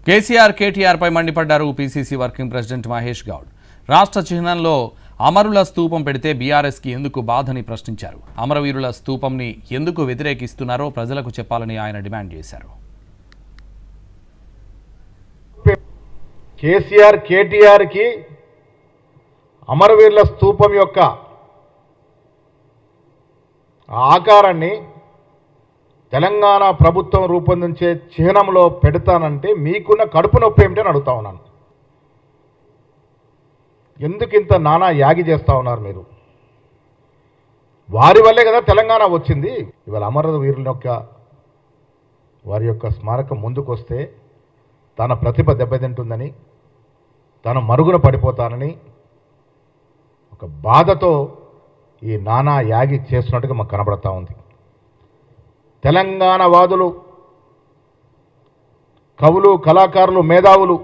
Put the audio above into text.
కేసీఆర్ కేటీఆర్ పై మండిపడ్డారు PCC working president Mahesh Goud. రాష్ట్ర చిహ్నంలో అమరుల స్తూపం పెడితే బీఆర్ఎస్ కి ఎందుకు బాధని ప్రశ్నించారు. అమరవీరుల స్తూపంని ఎందుకు వ్యతిరేకిస్తున్నారో ప్రజలకు చెప్పాలని ఆయన డిమాండ్ చేశారు. కేసీఆర్ కేటీఆర్ కి అమరవీరుల స్తూపం యొక్క ఆకారాన్ని తెలంగాణ ప్రభుత్వం రూపొందించే చిహ్నంలో పెడతానంటే మీకున్న కడుపు నొప్పి ఏమిటని అడుగుతా ఉన్నాను. ఎందుకు ఇంత నానా యాగి చేస్తూ ఉన్నారు మీరు? వారి వల్లే కదా తెలంగాణ వచ్చింది. ఇవాళ అమరవీరుల యొక్క వారి యొక్క స్మారకం ముందుకొస్తే తన ప్రతిభ దెబ్బతింటుందని, తను మరుగున పడిపోతానని ఒక బాధతో ఈ నానా యాగి చేస్తున్నట్టుగా మాకు కనబడతా ఉంది. తెలంగాణ వాదులు, కవులు, కళాకారులు, మేధావులు